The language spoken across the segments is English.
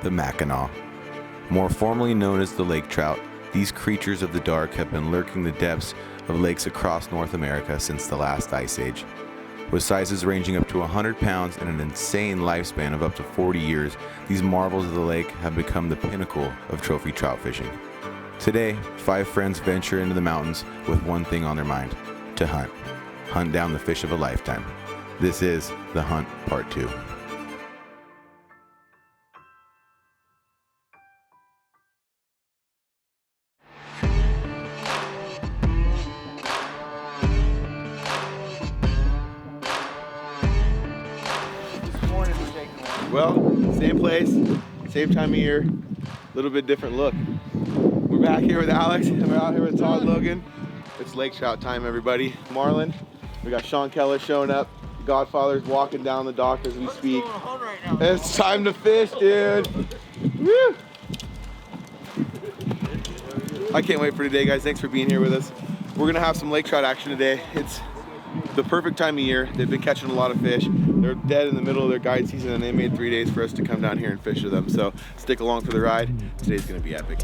the Mackinaw. More formally known as the lake trout, these creatures of the dark have been lurking the depths of lakes across North America since the last ice age. With sizes ranging up to 100 pounds and an insane lifespan of up to 40 years, these marvels of the lake have become the pinnacle of trophy trout fishing. Today, 5 friends venture into the mountains with one thing on their mind: to hunt. Hunt down the fish of a lifetime. This is The Hunt Part 2. Well, same place, same time of year, a little bit different look. We're back here with Alex, and we're out here with Todd Logan. It's lake trout time, everybody. Marlin, we got Shaun Keller showing up. Godfather's walking down the dock as we speak. What's going on right now? It's time to fish, dude. Woo! I can't wait for today, guys. Thanks for being here with us. We're gonna have some lake trout action today. It's the perfect time of year. They've been catching a lot of fish. They're dead in the middle of their guide season, and they made 3 days for us to come down here and fish with them. So stick along for the ride. Today's gonna be epic.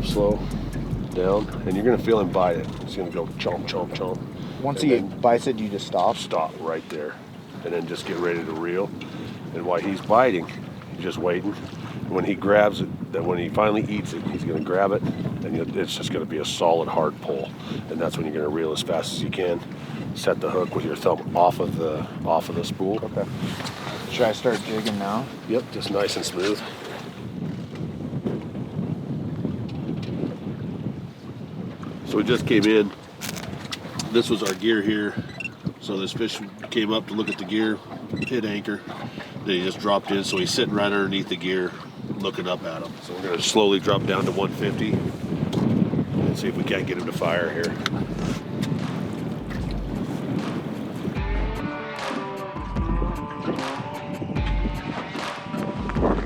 Slow down, and you're gonna feel him bite it. He's gonna go chomp, chomp, chomp. Once he bites it, you just stop? Stop right there, and then just get ready to reel. And while he's biting, you're just waiting. When he grabs it, then when he finally eats it, he's gonna grab it, and it's just gonna be a solid hard pull. And that's when you're gonna reel as fast as you can. Set the hook with your thumb off of the spool. Okay. Should I start jigging now? Yep, just nice and smooth. So we just came in. This was our gear here. So this fish came up to look at the gear, hit anchor. Then he just dropped in, so he's sitting right underneath the gear, looking up at him. So we're gonna slowly drop down to 150 and see if we can't get him to fire here.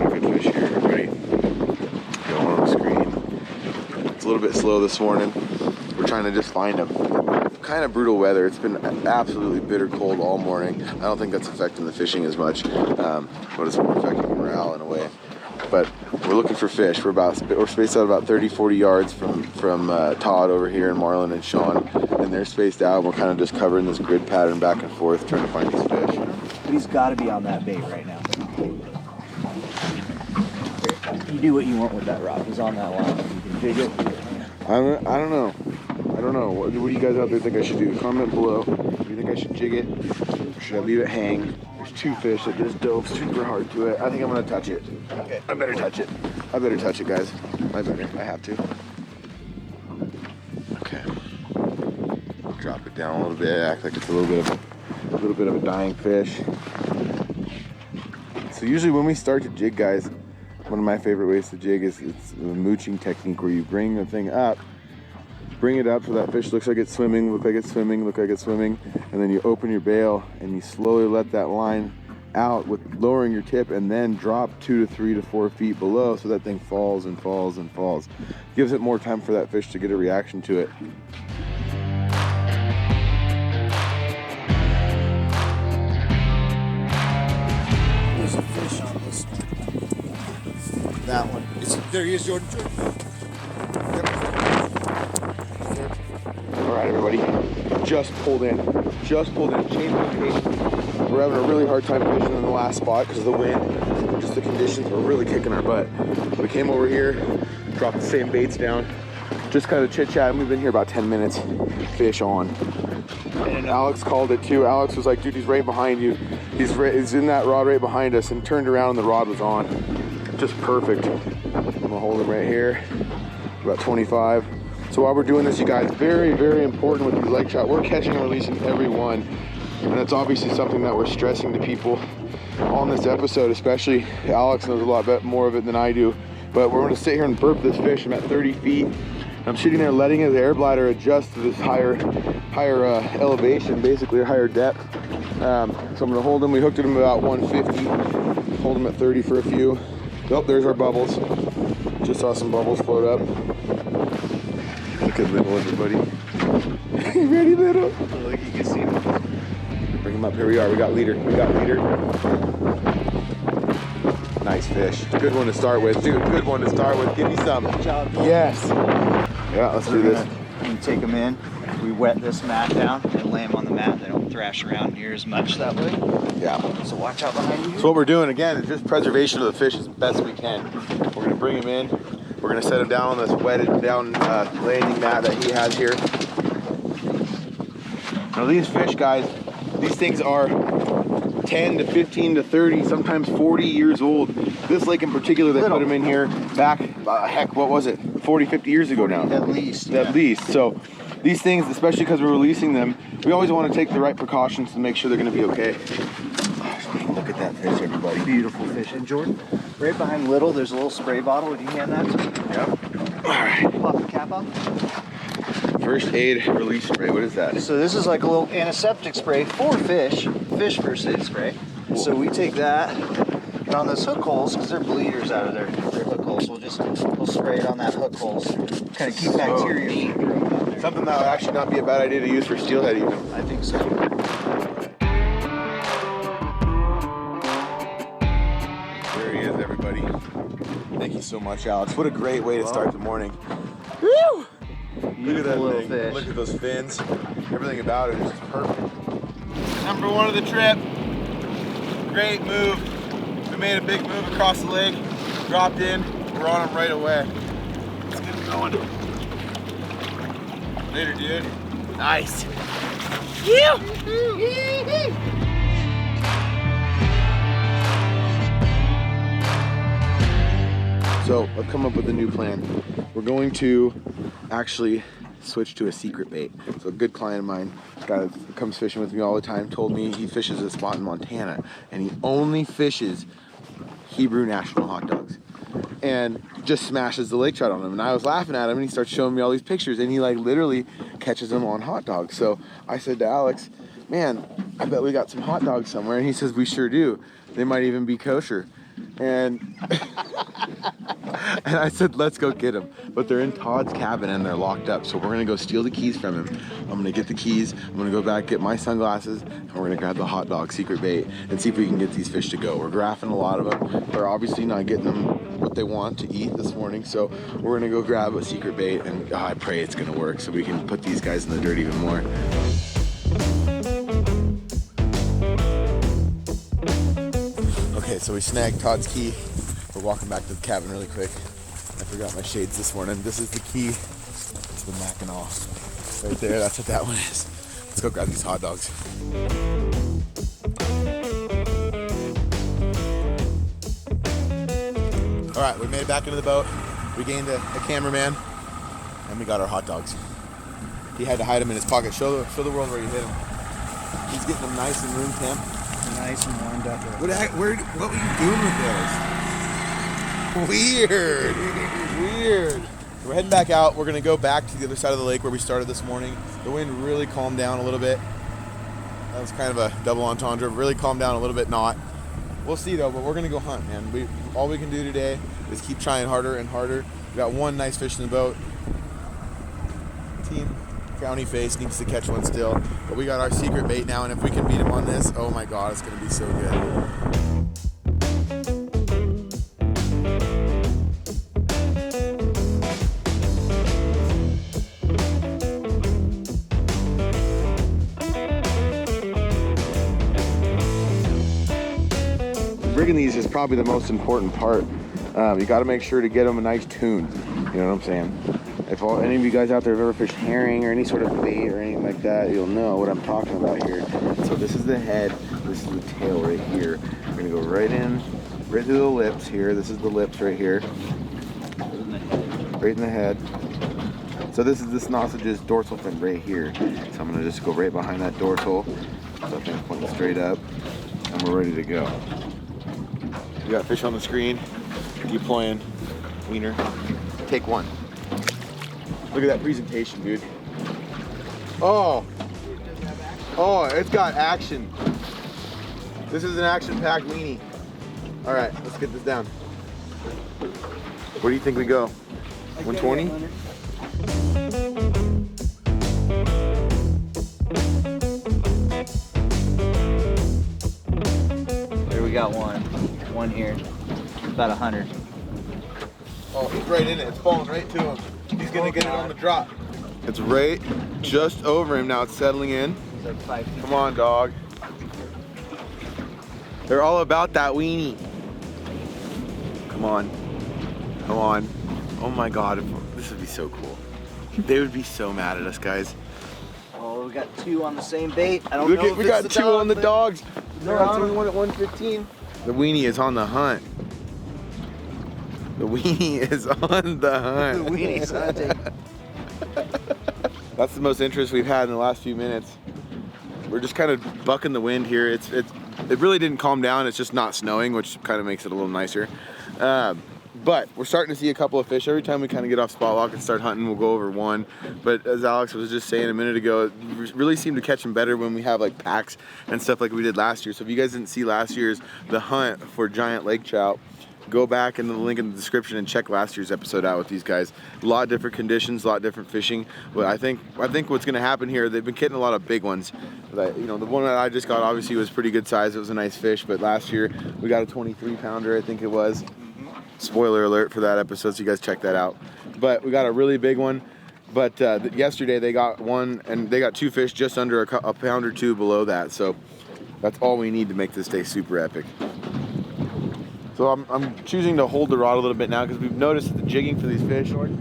Good fish here, everybody. Going on the screen. It's a little bit slow this morning. We're trying to just find them. Kind of brutal weather. It's been absolutely bitter cold all morning. I don't think that's affecting the fishing as much, but it's more affecting morale in a way. But we're looking for fish. We're spaced out about 30-40 yards from Todd over here, and Marlin and Shaun, and they're spaced out. We're kind of just covering this grid pattern back and forth, trying to find these fish. He's got to be on that bait right now. You do what you want with that rod. He's on that line. You can jig it. I don't know. What do you guys out there think I should do? Comment below. Do you think I should jig it? Or should I leave it hang? There's 2 fish that just dove super hard to it. I think I'm gonna touch it. Okay, I better touch it. I better touch it, guys. I have to. Okay. Drop it down a little bit. Act like it's a little bit of a dying fish. So usually when we start to jig, guys, one of my favorite ways to jig is it's the mooching technique, where you bring the thing up, bring it up so that fish looks like it's swimming, look like it's swimming, and then you open your bail and you slowly let that line out with lowering your tip, and then drop 2 to 3 to 4 feet below so that thing falls and falls and falls. Gives it more time for that fish to get a reaction to it. There's a fish on this one. That one. There he is, Jordan. All right, everybody, just pulled in, changed location. We're having a really hard time fishing in the last spot because of the wind. Just the conditions were really kicking our butt. We came over here, dropped the same baits down, just kind of chit-chatting. We've been here about 10 minutes, fish on. And Alex called it too. Alex was like, dude, he's right behind you. He's in that rod right behind us, and turned around and the rod was on. Just perfect. I'm gonna hold him right here, about 25. So while we're doing this, you guys, very, very important with these lake trout. We're catching and releasing every one. And it's obviously something that we're stressing to people on this episode, especially Alex knows a lot more of it than I do. But we're gonna sit here and burp this fish. I'm at 30 feet. I'm shooting there, letting his air bladder adjust to this higher elevation, basically a higher depth. So I'm gonna hold him. We hooked him about 150. Hold him at 30 for a few. Oh, there's our bubbles. Just saw some bubbles float up. Look at Little, everybody. You ready, Little? Look, you can see him. Bring him up. Here we are. We got leader. Nice fish. Good one to start with. Dude, good one to start with. Give me some. Good job. Yes. Yeah, let's do this. We take them in. We wet this mat down and lay them on the mat. They don't thrash around here as much that way. Yeah. So watch out behind you. So what we're doing again is just preservation of the fish as best we can. We're gonna bring him in. We're gonna set him down on this wetted down landing mat that he has here. Now these fish, guys, these things are 10 to 15 to 30, sometimes 40 years old. This lake in particular, they put them in here back, heck, what was it? 40, 50 years ago now. At least. At least. So these things, especially because we're releasing them, we always want to take the right precautions to make sure they're going to be okay. Look at that fish, everybody. Beautiful fish. And Jordan, right behind Little, there's a little spray bottle. Would you hand that to me? Yep. All right. Pop the cap off. First aid release spray. What is that? So this is like a little antiseptic spray for fish first aid spray. So we take that, and on those hook holes, because they're bleeders out of their hook holes, we'll spray it on that hook holes. Kind of keep bacteria from growing out there. Something that would actually not be a bad idea to use for steelhead even. I think so. There he is, everybody. Thank you so much, Alex. What a great way to start the morning. Woo! Look at that Little thing. fish. Look at those fins. Everything about it is just perfect. Number one of the trip. Great move. We made a big move across the lake. Dropped in. We're on them right away. Let's get them going. Later, dude. Nice. So I've come up with a new plan. We're going to actually switch to a secret bait. So a good client of mine, guy that comes fishing with me all the time, told me he fishes a spot in Montana and he only fishes Hebrew national hot dogs and just smashes the lake trout on them. And I was laughing at him and he starts showing me all these pictures and he like literally catches them on hot dogs. So I said to Alex, man, I bet we got some hot dogs somewhere. And he says, we sure do. They might even be kosher. And and I said, let's go get them. But they're in Todd's cabin and they're locked up. So we're gonna go steal the keys from him. I'm gonna get the keys. I'm gonna go back, get my sunglasses, and we're gonna grab the hot dog secret bait and see if we can get these fish to go. We're graphing a lot of them. They're obviously not getting them what they want to eat this morning. So we're gonna go grab a secret bait and I pray it's gonna work so we can put these guys in the dirt even more. Okay, so we snagged Todd's key. We're walking back to the cabin really quick. I forgot my shades this morning. This is the key to the Mackinac. Right there, that's what that one is. Let's go grab these hot dogs. All right, we made it back into the boat. We gained a cameraman, and we got our hot dogs. He had to hide them in his pocket. Show the world where you hid them. He's getting them nice and room temp. Nice and warmed up. What were you doing with those? Weird. We're heading back out. We're gonna go back to the other side of the lake where we started this morning. The wind really calmed down a little bit. That was kind of a double entendre. Really calmed down a little bit, not. We'll see though, but we're gonna go hunt, man. All we can do today is keep trying harder and harder. We got one nice fish in the boat. Team Frowny Face needs to catch one still, but we got our secret bait now, and if we can beat him on this, oh my god, it's gonna be so good. Rigging these is probably the most important part. You got to make sure to get them a nice tune. You know what I'm saying? If any of you guys out there have ever fished herring or any sort of bait or anything like that, you'll know what I'm talking about here. So this is the head, this is the tail right here. We're gonna go right in, right through the lips here. This is the lips right here. Right in the head. So this is this sausage's dorsal fin right here. So I'm gonna just go right behind that dorsal, That thing's pointing straight up, and we're ready to go. We got fish on the screen. Deploying. Wiener. Take one. Look at that presentation, dude. Oh, it's got action. This is an action-packed weenie. All right, let's get this down. Where do you think we go? 120? Here we got one here, about 100. Oh, he's right in it. It's falling right to him. He's gonna get it on the drop. It's right just over him now. It's settling in. He's like 5 feet. Come on, dog. They're all about that weenie. Come on. Come on. Oh my God, this would be so cool. They would be so mad at us, guys. Oh, we got 2 on the same bait. I don't Look know at, if we it's got the 2 dog, on the but dogs. they're No, on it's one at 115. The weenie is on the hunt. The weenie is on the hunt. The weenie's hunting. That's the most interest we've had in the last few minutes. We're just kind of bucking the wind here. It really didn't calm down. It's just not snowing, which kind of makes it a little nicer. But we're starting to see a couple of fish. Every time we kind of get off spot lock and start hunting, we'll go over one. But as Alex was just saying a minute ago, we really seem to catch them better when we have like packs and stuff like we did last year. So if you guys didn't see last year's The Hunt for giant lake trout, go back in the link in the description and check last year's episode out with these guys. A lot of different conditions, a lot of different fishing. But I think what's going to happen here, they've been getting a lot of big ones. The one that I just got obviously was pretty good size. It was a nice fish. But last year we got a 23-pounder, I think it was. Spoiler alert for that episode, so you guys check that out. But we got a really big one. But yesterday they got one, and they got 2 fish just under a pound or 2 below that. So that's all we need to make this day super epic. So I'm choosing to hold the rod a little bit now because we've noticed the jigging for these fish. Jordan,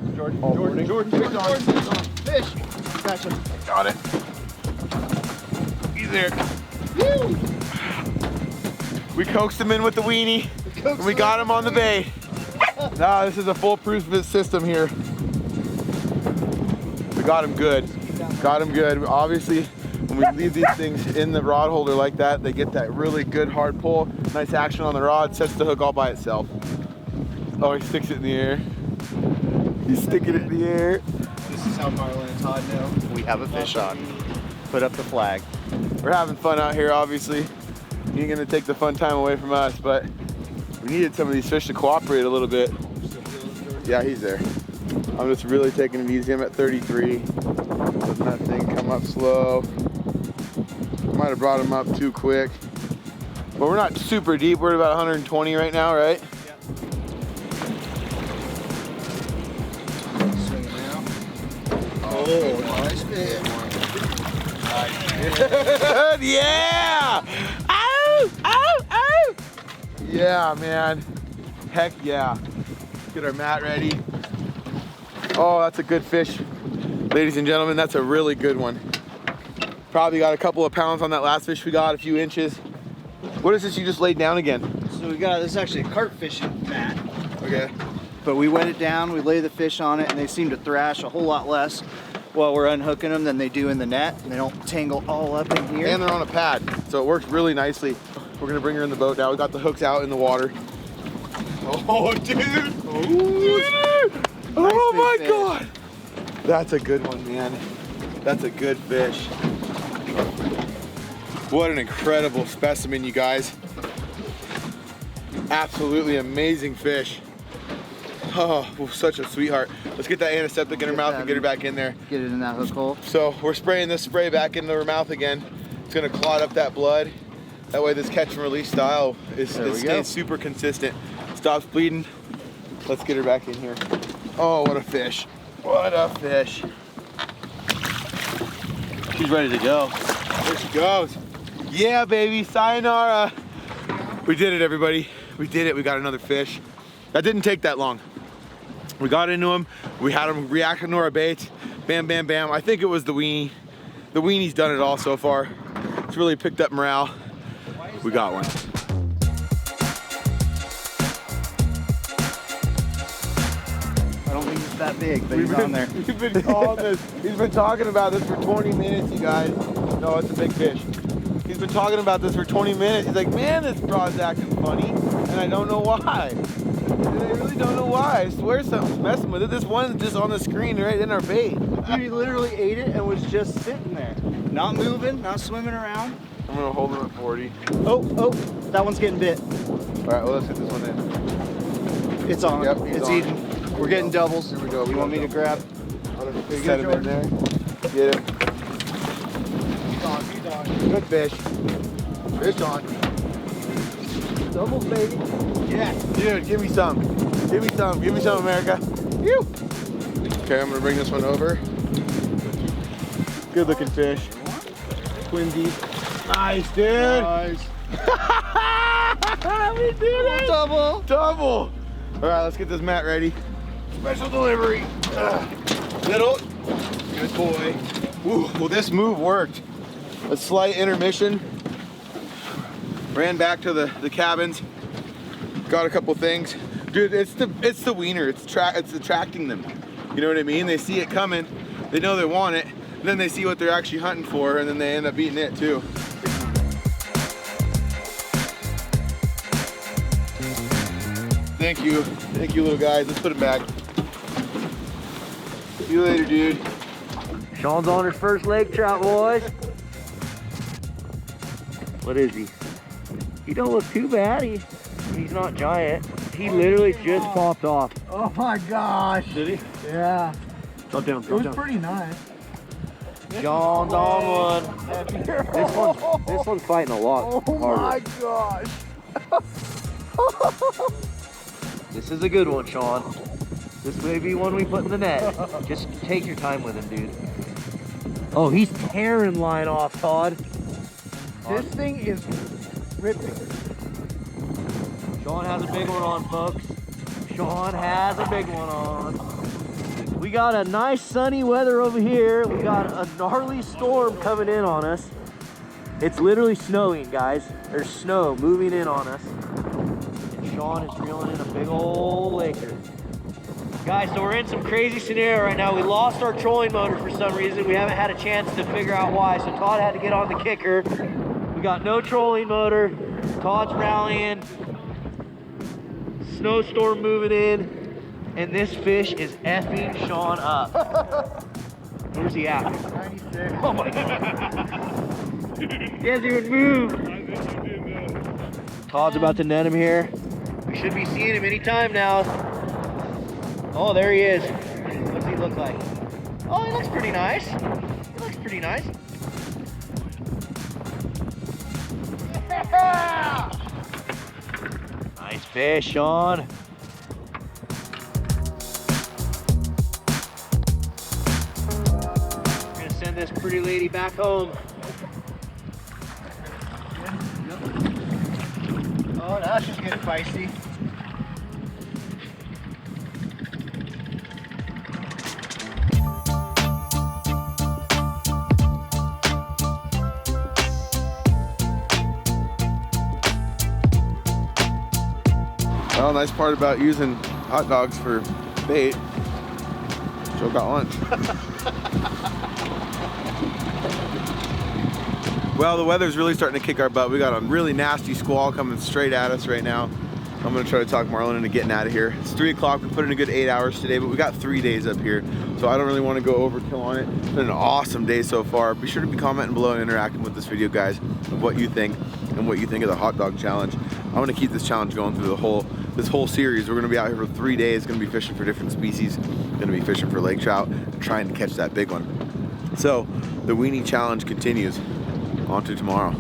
Fish! Gotcha. got it. He's there. Woo! We coaxed him in with the weenie, and we got him on the bait. Nah, this is a foolproof system here. We got him good. Got him good. Obviously, when we leave these things in the rod holder like that, they get that really good hard pull. Nice action on the rod, sets the hook all by itself. Oh, he sticks it in the air. He's sticking it in the air. This is how Marlon and Todd know we have a fish on. Put up the flag. We're having fun out here, obviously. He ain't gonna take the fun time away from us, but we needed some of these fish to cooperate a little bit. Yeah, he's there. I'm just really taking it easy. I'm at 33. Letting that thing come up slow. Might have brought him up too quick. But we're not super deep. We're at about 120 right now, right? Yeah. Swing it now. Oh, nice fish. Yeah! Ow! Ow! Ow! Yeah, man. Heck yeah. Get our mat ready. Oh, that's a good fish. Ladies and gentlemen, that's a really good one. Probably got a couple of pounds on that last fish we got, a few inches. What is this you just laid down again? So we got, this is actually a carp fishing mat. Okay. But we wet it down, we lay the fish on it, and they seem to thrash a whole lot less while we're unhooking them than they do in the net. And they don't tangle all up in here. And they're on a pad, so it works really nicely. We're gonna bring her in the boat now. We got the hooks out in the water. Oh, dude! Oh my God! That's a good one, man. That's a good fish. What an incredible specimen, you guys. Absolutely amazing fish. Oh, such a sweetheart. Let's get that antiseptic in her mouth and get her back in there. Get it in that hook hole. So we're spraying this spray back into her mouth again. It's gonna clot up that blood. That way this catch and release style is staying super consistent. Stops bleeding. Let's get her back in here. Oh, what a fish. What a fish. She's ready to go. There she goes. Yeah, baby, sayonara. We did it, everybody. We did it, we got another fish. That didn't take that long. We got into him, we had him reacting to our bait. Bam, bam, bam. I think it was the weenie. The weenie's done it all so far. It's really picked up morale. We got one. I don't think it's that big, but he's on there. We've been calling this. He's been talking about this for 20 minutes, you guys. No, it's a big fish. He's been talking about this for 20 minutes. He's like, man, this broad's acting funny, and I don't know why. And I really don't know why. I swear something's messing with it. This one's just on the screen right in our bait. Dude, he literally ate it and was just sitting there. Not moving, not swimming around. I'm gonna hold him at 40. Oh, that one's getting bit. All right, well, let's hit this one in. It's on. Yep, it's on. eating. We're getting doubles. Here we go. You want me to grab? Set him in there. Get him. He's on. Good fish. Fish on. Doubles, baby. Yeah. Dude, give me some. Give me some. Give me some, America. Phew. Okay, I'm gonna bring this one over. Good looking fish. Twinsies. Nice, dude. Nice. We did it. Double. Double. All right, let's get this mat ready. Special delivery. Little. Good boy. Ooh, well, this move worked. A slight intermission. Ran back to the cabins. Got a couple things. Dude, it's the wiener. It's attracting them. You know what I mean? They see it coming. They know they want it. And then they see what they're actually hunting for, and then they end up eating it too. Thank you, little guys. Let's put it back. See you later, dude. Shaun's on his first lake trout, boys. What is he? He don't look too bad. He's not giant. He literally just popped off. Oh my gosh. Did he? Yeah. Drop down, It was pretty nice. Shaun's on one. This one's fighting a lot Oh harder. my gosh. This is a good one, Shaun. This may be one we put in the net. Just take your time with him, dude. Oh, he's tearing line off, Todd. This thing is ripping. Shaun has a big one on, folks. Shaun has a big one on. We got a nice sunny weather over here. We got a gnarly storm coming in on us. It's literally snowing, guys. There's snow moving in on us. And Shaun is reeling in a big old laker. Guys, so we're in some crazy scenario right now. We lost our trolling motor for some reason. We haven't had a chance to figure out why. So Todd had to get on the kicker. We got no trolling motor. Todd's rallying. Snowstorm moving in. And this fish is effing Shaun up. Where's he at? 96. Oh my God. He hasn't even moved. Todd's about to net him here. We should be seeing him anytime now. Oh, there he is. What's he look like? Oh, he looks pretty nice. He looks pretty nice. Nice fish, Shaun. We're gonna send this pretty lady back home. Oh, now she's getting feisty. Well, nice part about using hot dogs for bait. Joe got lunch. Well, the weather's really starting to kick our butt. We got a really nasty squall coming straight at us right now. I'm gonna try to talk Marlon into getting out of here. It's 3 o'clock, we put in a good 8 hours today, but we got 3 days up here. So I don't really wanna go overkill on it. It's been an awesome day so far. Be sure to be commenting below and interacting with this video, guys, of what you think and what you think of the hot dog challenge. I wanna keep this challenge going through this whole series. We're gonna be out here for 3 days, gonna be fishing for different species, gonna be fishing for lake trout, and trying to catch that big one. So the weenie challenge continues. On to tomorrow.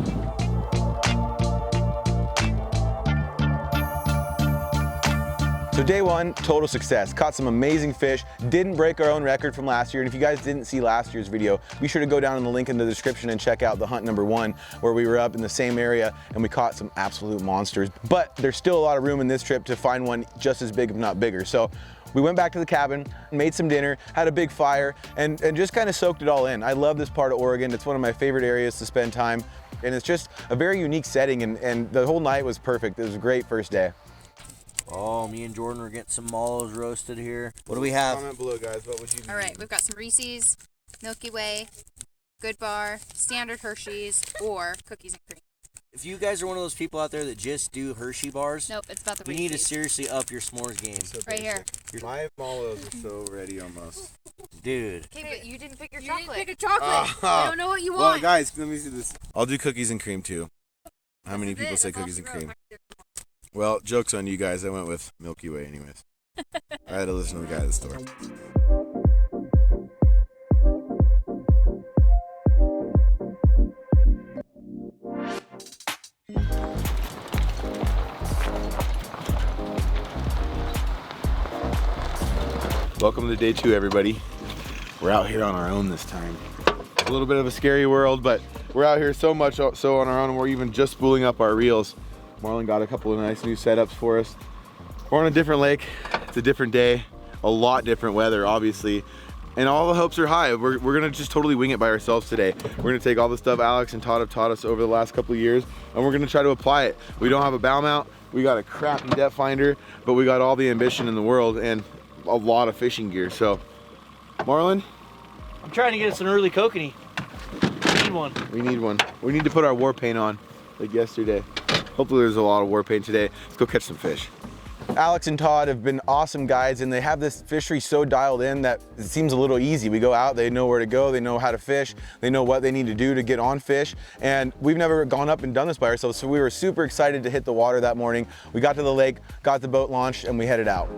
So day one, total success. Caught some amazing fish, didn't break our own record from last year. And if you guys didn't see last year's video, be sure to go down in the link in the description and check out the hunt number 1, where we were up in the same area and we caught some absolute monsters. But there's still a lot of room in this trip to find one just as big, if not bigger. So we went back to the cabin, made some dinner, had a big fire, and just kind of soaked it all in. I love this part of Oregon. It's one of my favorite areas to spend time. And it's just a very unique setting, and the whole night was perfect. It was a great first day. Oh, me and Jordan are getting some mallows roasted here. What do we have? Comment below, guys. What would you do? All right, we've got some Reese's, Milky Way, Good Bar, standard Hershey's, or cookies and cream. If you guys are one of those people out there that just do Hershey bars, Nope, it's about the you need to Reese's. seriously up your s'mores game. Right here. My mallows are so ready almost. Dude. Okay, but you didn't pick your chocolate. You didn't pick a chocolate. I don't know what you want. Well, guys, let me see this. I'll do cookies and cream too. How many people say That's all cookies and she wrote. cream? Well, joke's on you guys. I went with Milky Way anyways. I had to listen to the guy at the store. Welcome to day 2, everybody. We're out here on our own this time. A little bit of a scary world, but we're out here so much so on our own. We're even just spooling up our reels. Marlon got a couple of nice new setups for us. We're on a different lake. It's a different day, a lot different weather, obviously, and all the hopes are high. We're gonna just totally wing it by ourselves today. We're gonna take all the stuff Alex and Todd have taught us over the last couple of years, and we're gonna try to apply it. We don't have a bow mount. We got a crappy depth finder, but we got all the ambition in the world and a lot of fishing gear. So, Marlon, I'm trying to get us an early kokanee. We need one. we need one. We need to put our war paint on, like yesterday. Hopefully there's a lot of war paint today. Let's go catch some fish. Alex and Todd have been awesome guides, and they have this fishery so dialed in that it seems a little easy. We go out, they know where to go, they know how to fish, they know what they need to do to get on fish, and we've never gone up and done this by ourselves, so we were super excited to hit the water that morning. We got to the lake, got the boat launched, and we headed out.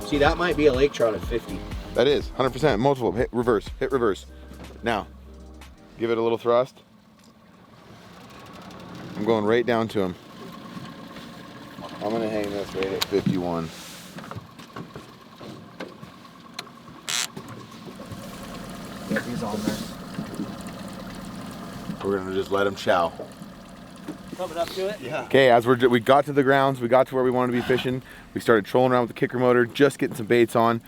See, that might be a lake trout at 50. That is, 100%, multiple, hit reverse. Now, give it a little thrust. I'm going right down to him. I'm gonna hang this right at 51. Yeah, he's on there. We're gonna just let him chow. Coming up to it? Yeah. Okay, as we got to the grounds, we got to where we wanted to be fishing. We started trolling around with the kicker motor, just getting some baits on,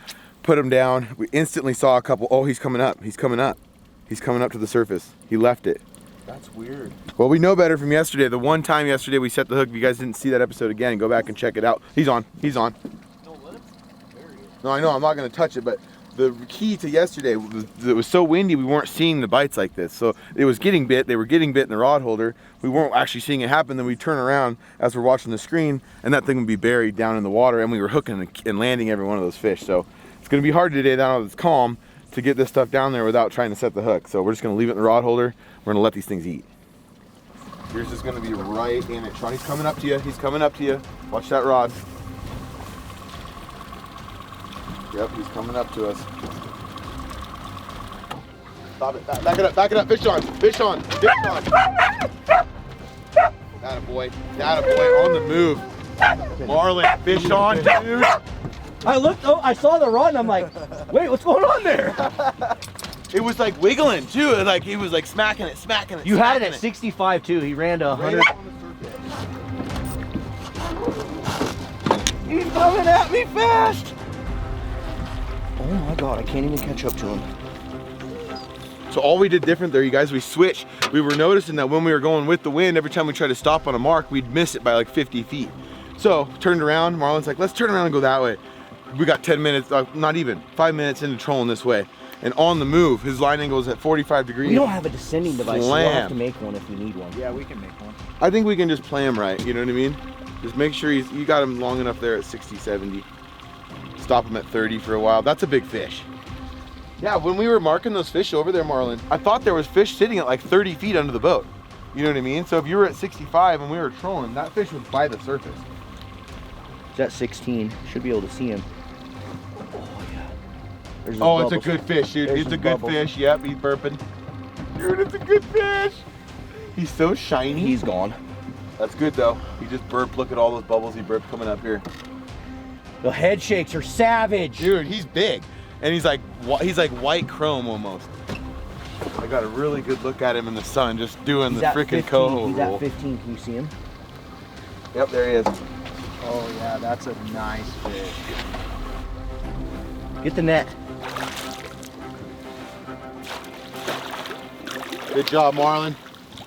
put him down. We instantly saw a couple. Oh, he's coming up. He's coming up. He's coming up to the surface. He left it. That's weird. Well, we know better from yesterday. The one time yesterday we set the hook. If you guys didn't see that episode again, go back and check it out. He's on. He's on. Don't let him. There he is. No, I know. I'm not going to touch it, but the key to yesterday was it was so windy we weren't seeing the bites like this. So it was getting bit. They were getting bit in the rod holder. We weren't actually seeing it happen. Then we turn around as we're watching the screen, and that thing would be buried down in the water, and we were hooking and landing every one of those fish. So it's going to be hard today, now that it's calm, to get this stuff down there without trying to set the hook. So we're just going to leave it in the rod holder. We're going to let these things eat. Yours is going to be right in it. Shaun, he's coming up to you. He's coming up to you. Watch that rod. Yep, he's coming up to us. Stop it. Back it up. Back it up. Fish on. Fish on. Fish on. Attaboy. Attaboy. On the move. Marlin. Fish on, dude. I looked, I saw the rod and I'm like, wait, what's going on there? It was like wiggling too. Like he was like smacking it. You had it at 65 too. He ran to 100. He's coming at me fast. Oh my God, I can't even catch up to him. So all we did different there, you guys, we switched. We were noticing that when we were going with the wind, every time we tried to stop on a mark, we'd miss it by like 50 feet. So turned around, Marlon's like, let's turn around and go that way. We got 10 minutes, not even, 5 minutes into trolling this way. And on the move, his line angle is at 45 degrees. We don't have a descending device, so we'll have to Slam. make one if we need one. Yeah, we can make one. I think we can just play him right, you know what I mean? Just make sure you got him long enough there at 60, 70. Stop him at 30 for a while. That's a big fish. Yeah, when we were marking those fish over there, Marlon, I thought there was fish sitting at like 30 feet under the boat. You know what I mean? So if you were at 65 and we were trolling, that fish was by the surface. He's at 16. Should be able to see him. Oh yeah. There's his Oh, it's a bubbles. good fish, dude. There's It's a his good bubbles. fish. Yep, he's burping. Dude, it's a good fish. He's so shiny. He's gone. That's good though. He just burped. Look at all those bubbles he burped coming up here. The head shakes are savage. Dude, he's big. And he's like white chrome almost. I got a really good look at him in the sun, just doing He's the at freaking 15. coho He's roll. at 15. Can you see him? Yep, there he is. Oh yeah, that's a nice fish. Get the net. Good job, Marlon.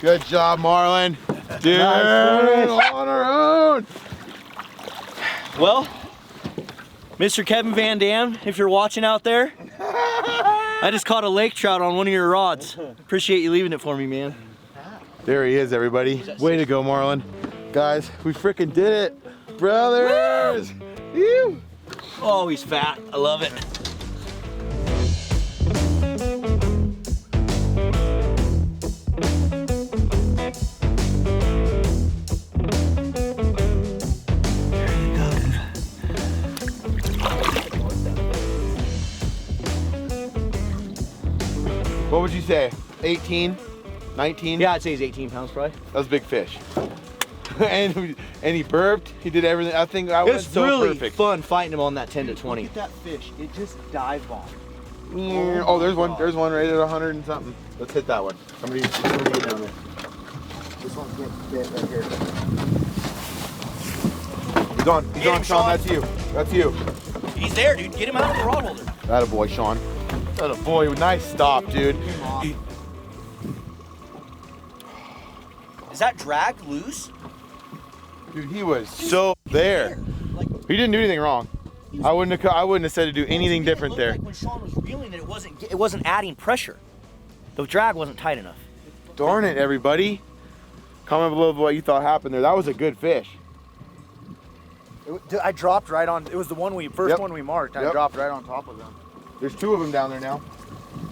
Good job, Marlon. Dude, Nice fish. on our own. Well, Mr. Kevin Van Dam, if you're watching out there, I just caught a lake trout on one of your rods. Appreciate you leaving it for me, man. There he is, everybody. Way to go, Marlon. Guys, we freaking did it. Brothers! Woo! Oh, he's fat. I love it. What would you say? 18? 19? Yeah, I'd say he's 18 pounds probably. That was a big fish. and he burped. He did everything. I think that was so really perfect. fun fighting him on that 10 to 20. Look at that fish. It just dive bombed. Oh, there's one. There's one right at 100 and something. Let's hit that one. Somebody get down there. This one's getting bit right here. He's on. He's on, Shaun. That's you. That's you. He's there, dude. Get him out of the rod holder. That a boy, Shaun. That a boy. Nice stop, dude. Is that drag loose? Dude, he was so there. He didn't do anything wrong. I wouldn't have said to do anything different there. Like when Shaun was reeling it wasn't adding pressure. The drag wasn't tight enough. Darn it, everybody. Comment below what you thought happened there. That was a good fish. I dropped right on. It was the one first Yep. one we marked. I Yep. dropped right on top of them. There's two of them down there now.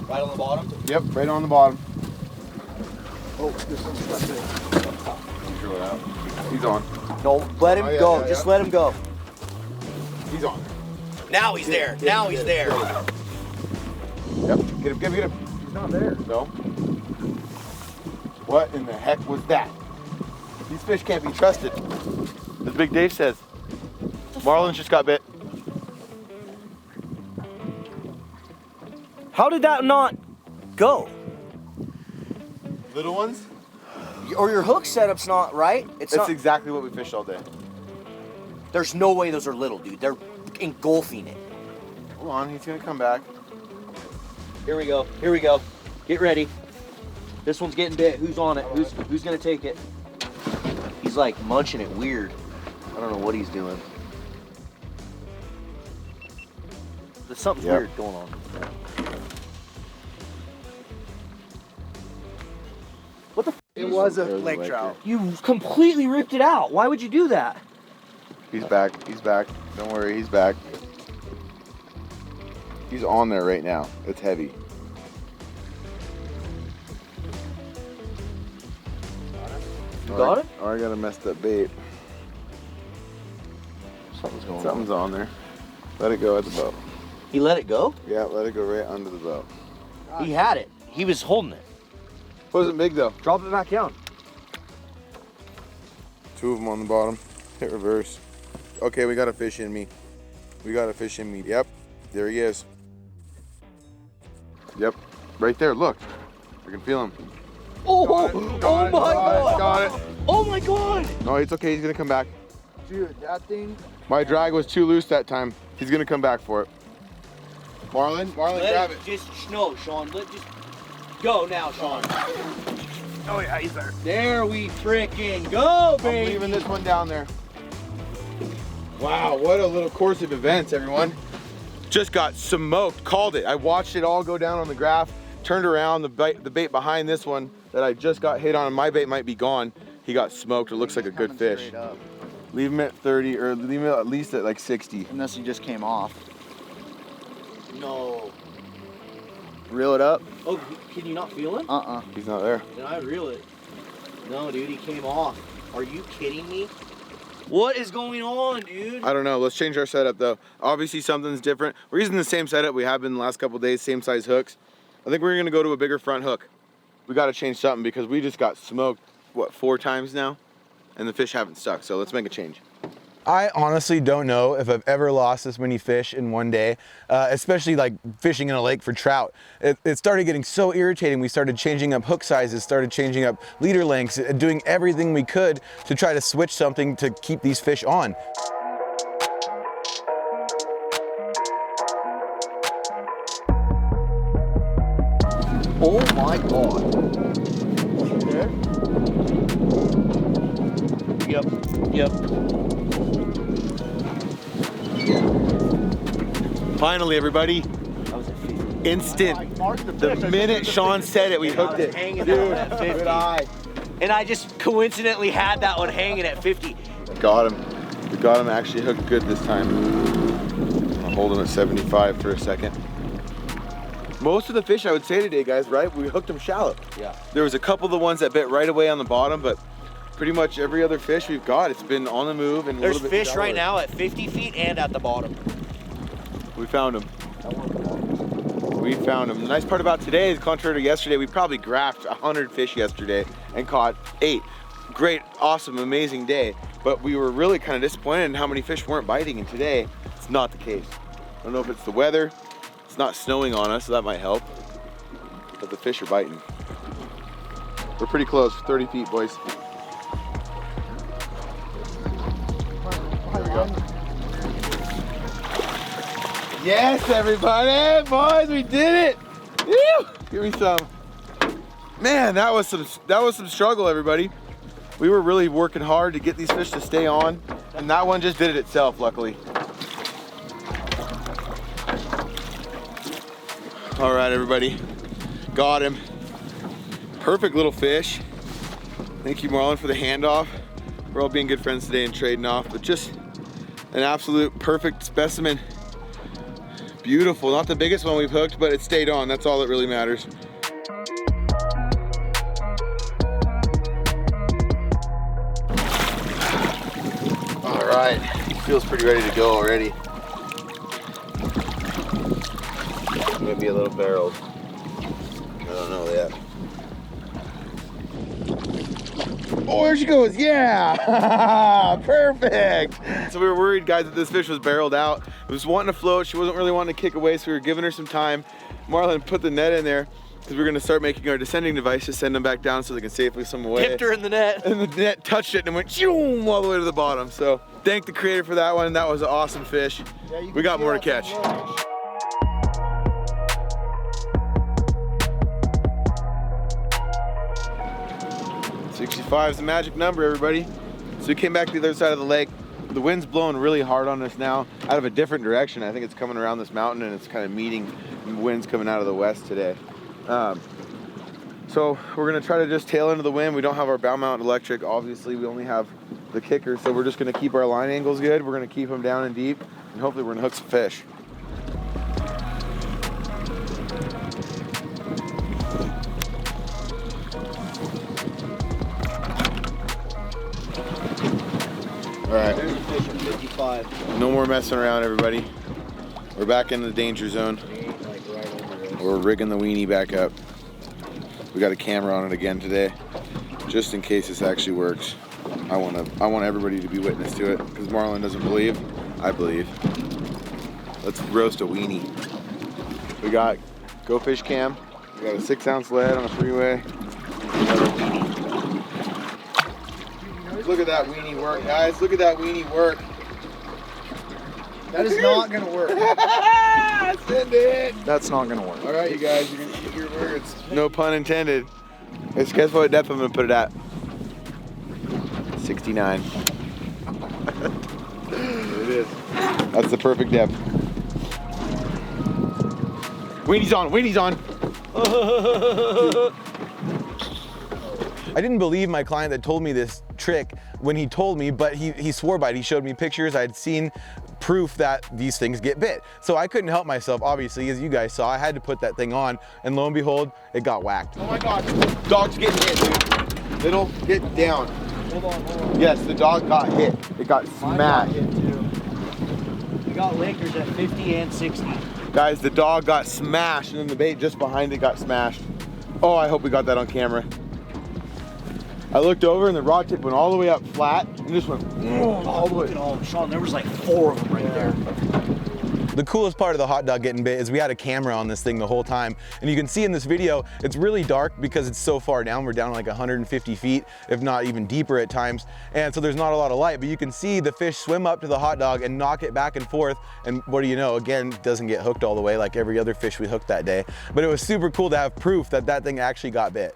Right on the bottom? Yep, right on the bottom. Oh, this one's stuck there. Throw it out. He's on. No, let him Oh, yeah, go. yeah, Just yeah. let him go. He's on. Now he's there. Now he's there. Yep. Get him, get him. He's not there. No. What in the heck was that? These fish can't be trusted. As Big Dave says. Marlins just got bit. How did that not go? Little ones? Or your hook setup's not right? That's exactly what we fished all day. There's no way those are little, dude. They're engulfing it. Hold on, he's gonna come back. Here we go. Here we go. Get ready. This one's getting bit. Who's on it? Who's gonna take it? He's like munching it weird. I don't know what he's doing. There's something weird going on. What the? It was a lake trout. You completely ripped it out. Why would you do that? He's back. He's back. Don't worry, he's back. He's on there right now. It's heavy. You got it? Oh, I got a messed up bait. Something's going on. Something's on there. Let it go at the boat. He let it go? Yeah, let it go right under the boat. He had it. He was holding it. Wasn't big though. Drop it back down. Two of them on the bottom. Hit reverse. Okay, we got a fish in me. We got a fish in me. Yep, there he is. Yep, right there. Look, I can feel him. Oh, Got oh my God. Got it. Oh my God. No, it's okay. He's gonna come back. Dude, that thing. My drag was too loose that time. He's gonna come back for it. Marlon, grab it. Just no, Shaun. Just go now, Shaun. Oh yeah, he's there. There we frickin' go, I'm baby. leaving this one down there. Wow, what a little course of events, everyone. Just got smoked, called it. I watched it all go down on the graph, turned around, the bait behind this one that I just got hit on, my bait might be gone. He got smoked, it looks like a good fish. Leave him at 30, or leave him at least at like 60. Unless he just came off. No. Reel it up. Oh, can you not feel him? He's not there. Then I reel it. No, dude, he came off. Are you kidding me? What is going on, dude? I don't know, let's change our setup though. Obviously something's different. We're using the same setup we have been the last couple of days, same size hooks. I think we're gonna go to a bigger front hook. We gotta change something because we just got smoked, what, 4 times now? And the fish haven't stuck, so let's make a change. I honestly don't know if I've ever lost this many fish in one day, especially like fishing in a lake for trout. It started getting so irritating. We started changing up hook sizes, started changing up leader lengths, doing everything we could to try to switch something to keep these fish on. Oh my God. There? Yep. Finally, everybody. Instant. The minute Shaun said it, we hooked it. Hanging Dude, at 50. good eye. And I just coincidentally had that one hanging at 50. Got him. We got him actually hooked good this time. I'll hold him at 75 for a second. Most of the fish I would say today, guys, right? We hooked them shallow. Yeah. There was a couple of the ones that bit right away on the bottom, but pretty much every other fish we've got, it's been on the move and There's a little bit fish right shallower. now at 50 feet and at the bottom. We found them. We found them. The nice part about today is, contrary to yesterday, we probably graphed 100 fish yesterday and caught 8. Great, awesome, amazing day. But we were really kind of disappointed in how many fish weren't biting, and today it's not the case. I don't know if it's the weather. It's not snowing on us, so that might help. But the fish are biting. We're pretty close, 30 feet, boys. There we go. Yes, everybody, boys, we did it! Woo! Give me some. Man, that was some struggle, everybody. We were really working hard to get these fish to stay on, and that one just did it itself, luckily. All right, everybody, got him. Perfect little fish. Thank you, Marlon, for the handoff. We're all being good friends today and trading off, but just an absolute perfect specimen. Beautiful, not the biggest one we've hooked, but it stayed on. That's all that really matters. All right, feels pretty ready to go already. Maybe a little barreled. I don't know yet. Oh, there she goes, yeah! Perfect! So we were worried, guys, that this fish was barreled out. It was wanting to float, she wasn't really wanting to kick away, so we were giving her some time. Marlon put the net in there, because we're gonna start making our descending device to send them back down so they can safely swim away. Tipped her in the net. And the net touched it and went shoom all the way to the bottom. So thank the creator for that one. That was an awesome fish. Yeah, we got more to catch. 65 is the magic number, everybody. So we came back to the other side of the lake. The wind's blowing really hard on us now, out of a different direction. I think it's coming around this mountain and it's kind of meeting winds coming out of the west today. So we're gonna try to just tail into the wind. We don't have our bow mount electric. Obviously, we only have the kicker, so we're just gonna keep our line angles good. We're gonna keep them down and deep, and hopefully we're gonna hook some fish. All right. There's a fish at 55. No more messing around, everybody. We're back in the danger zone. We're rigging the weenie back up. We got a camera on it again today, just in case this actually works. I want everybody to be witness to it, because Marlon doesn't believe. I believe. Let's roast a weenie. We got Go Fish Cam. We got a 6-ounce lead on a 3-way. Look at that weenie work, guys. Look at that weenie work. That is not gonna work. Send it. That's not gonna work. All right, you guys, you're gonna eat your words. No pun intended. Guess what depth I'm gonna put it at? 69. There it is. That's the perfect depth. Weenie's on, weenie's on. I didn't believe my client that told me this trick when he told me, but he swore by it. He showed me pictures. I'd seen proof that these things get bit. So I couldn't help myself, obviously, as you guys saw. I had to put that thing on, and lo and behold, it got whacked. Oh my God, dog's getting hit, dude. Little, get down. Hold on. Yes, the dog got hit. It got smashed. We got linkers at 50 and 60. Guys, the dog got smashed, and then the bait just behind it got smashed. Oh, I hope we got that on camera. I looked over and the rod tip went all the way up flat and just went all the way. Look at all, Shaun, there was like 4 of them right there. The coolest part of the hot dog getting bit is we had a camera on this thing the whole time. And you can see in this video, it's really dark because it's so far down. We're down like 150 feet, if not even deeper at times. And so there's not a lot of light, but you can see the fish swim up to the hot dog and knock it back and forth. And what do you know, again, it doesn't get hooked all the way like every other fish we hooked that day. But it was super cool to have proof that that thing actually got bit.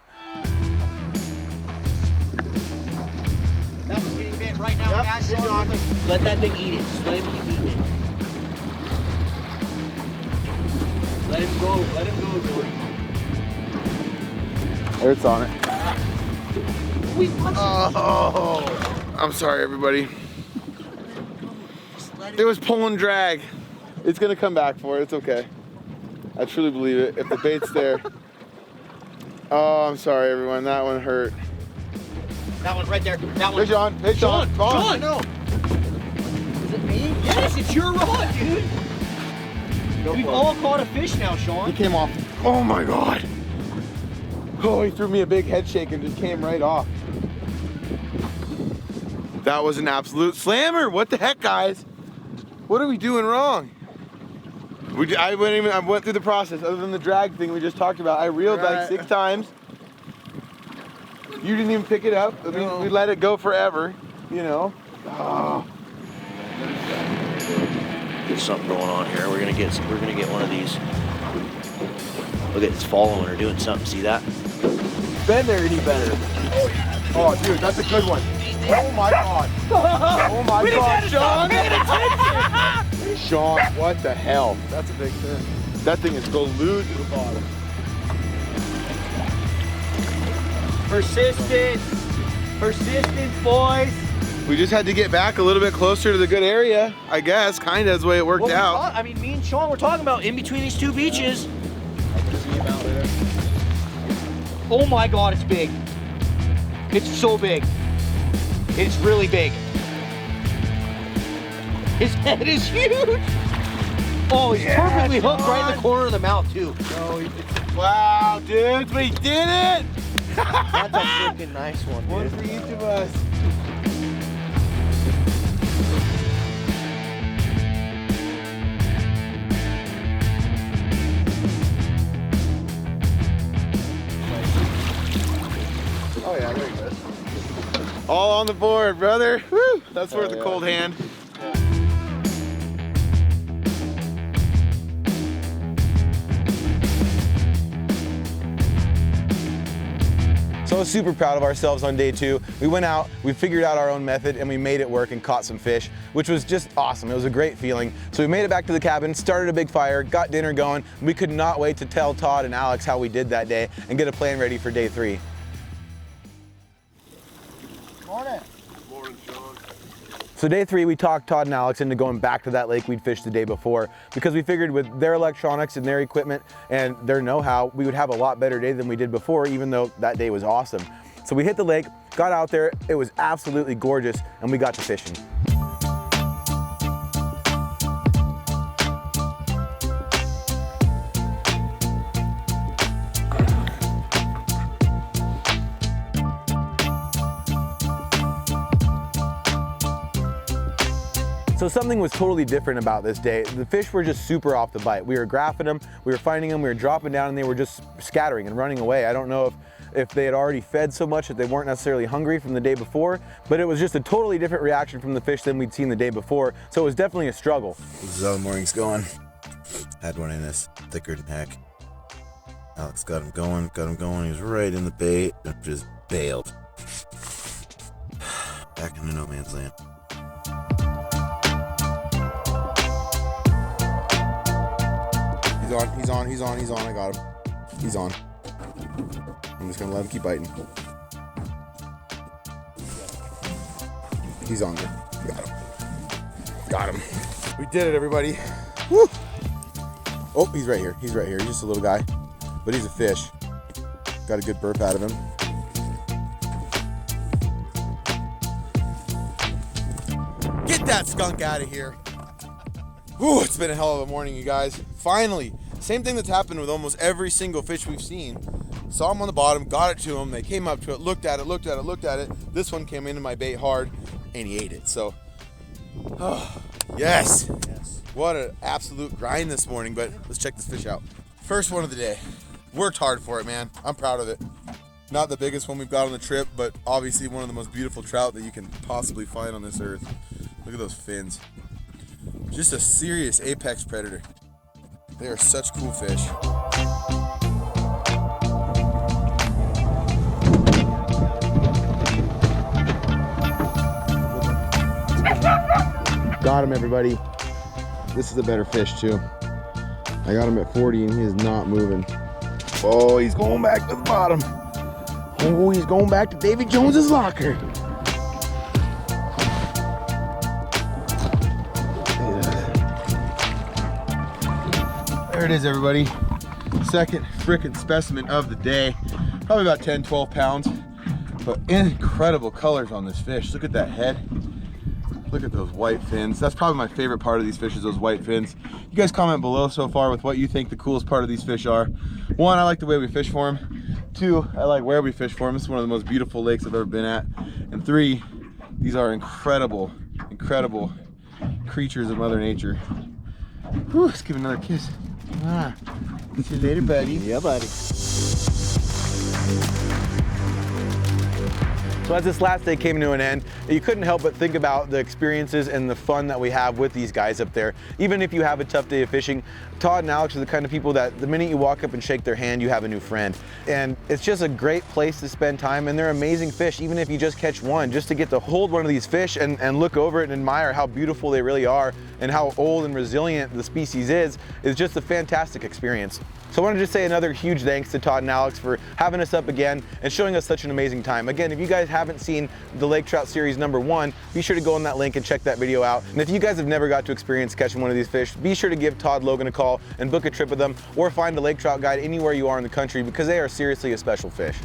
That was getting bit right now. Yep, Shaun, let that thing eat it. Just let him keep eating it. Let him go, Jordan. There, it's on it. Oh, I'm sorry, everybody. It was pulling drag. It's gonna come back for it. It's okay. I truly believe it. If the bait's there. Oh, I'm sorry, everyone. That one hurt. That one right there. That one. Hey, Shaun. Hey, Shaun. Shaun, no. Is it me? Yes, it's your rod, dude. We've all caught a fish now, Shaun. He came off. Oh my God. Oh, he threw me a big head shake and just came right off. That was an absolute slammer. What the heck, guys? What are we doing wrong? I went through the process. Other than the drag thing we just talked about, I reeled like 6 times. You didn't even pick it up. I mean, we let it go forever, you know. Oh. There's something going on here. We're gonna get one of these. Look at it's following or doing something. See that? Been there any better? Oh, dude, that's a good one. Oh my God. Oh my God, Shaun. Shaun, what the hell? That's a big fish. That thing is glued to the bottom. Persistence, boys. We just had to get back a little bit closer to the good area, I guess. Kind of is the way it worked out. I mean, me and Shaun were talking about in between these two beaches. I can see him out there. Oh my God, it's big. It's so big. It's really big. His head is huge. Oh, he's perfectly hooked right in the corner of the mouth, too. Wow, dudes, we did it! That's a freaking nice one, dude. One for each of us. Oh yeah, there he goes. All on the board, brother. Woo! That's worth a cold hand. So I was super proud of ourselves on day 2. We went out, we figured out our own method, and we made it work and caught some fish, which was just awesome. It was a great feeling. So we made it back to the cabin, started a big fire, got dinner going. We could not wait to tell Todd and Alex how we did that day and get a plan ready for day 3. Morning. Morning, Shaun. So day 3, we talked Todd and Alex into going back to that lake we'd fished the day before because we figured with their electronics and their equipment and their know-how, we would have a lot better day than we did before, even though that day was awesome. So we hit the lake, got out there, it was absolutely gorgeous, and we got to fishing. So something was totally different about this day. The fish were just super off the bite. We were graphing them, we were finding them, we were dropping down, and they were just scattering and running away. I don't know if they had already fed so much that they weren't necessarily hungry from the day before, but it was just a totally different reaction from the fish than we'd seen the day before. So it was definitely a struggle. This is how the morning's going. Had one in this, thicker than heck. Alex got him going, He was right in the bait and just bailed. Back into no man's land. He's on, I got him. He's on. I'm just gonna let him keep biting. He's on there. Got him. We did it, everybody. Woo! Oh, he's right here. He's just a little guy, but he's a fish. Got a good burp out of him. Get that skunk out of here. Whew, it's been a hell of a morning, you guys. Finally, same thing that's happened with almost every single fish we've seen. Saw him on the bottom, got it to him, they came up to it, looked at it. This one came into my bait hard, and he ate it. So, yes. What an absolute grind this morning, but let's check this fish out. First one of the day. Worked hard for it, man. I'm proud of it. Not the biggest one we've got on the trip, but obviously one of the most beautiful trout that you can possibly find on this earth. Look at those fins. Just a serious apex predator. They are such cool fish. Got him, everybody. This is a better fish too. I I got him at 40 and he is not moving. Oh, he's going back to the bottom. Oh, he's going back to Davy Jones's locker. There it is, everybody. Second frickin' specimen of the day. Probably about 10, 12 pounds. But incredible colors on this fish. Look at that head. Look at those white fins. That's probably my favorite part of these fish is those white fins. You guys comment below so far with what you think the coolest part of these fish are. One, I like the way we fish for them. Two, I like where we fish for them. It's one of the most beautiful lakes I've ever been at. And three, these are incredible, incredible creatures of Mother Nature. Whew, let's give another kiss. Ah, see you later, buddy. Yeah, buddy. So as this last day came to an end, you couldn't help but think about the experiences and the fun that we have with these guys up there. Even if you have a tough day of fishing, Todd and Alex are the kind of people that the minute you walk up and shake their hand, you have a new friend. And it's just a great place to spend time, and they're amazing fish, even if you just catch one. Just to get to hold one of these fish and look over it and admire how beautiful they really are and how old and resilient the species is just a fantastic experience. So I wanted to just say another huge thanks to Todd and Alex for having us up again and showing us such an amazing time. Again, if you guys haven't seen the Lake Trout Series #1, be sure to go on that link and check that video out. And if you guys have never got to experience catching one of these fish, be sure to give Todd Logan a call and book a trip with them, or find a Lake Trout guide anywhere you are in the country, because they are seriously a special fish.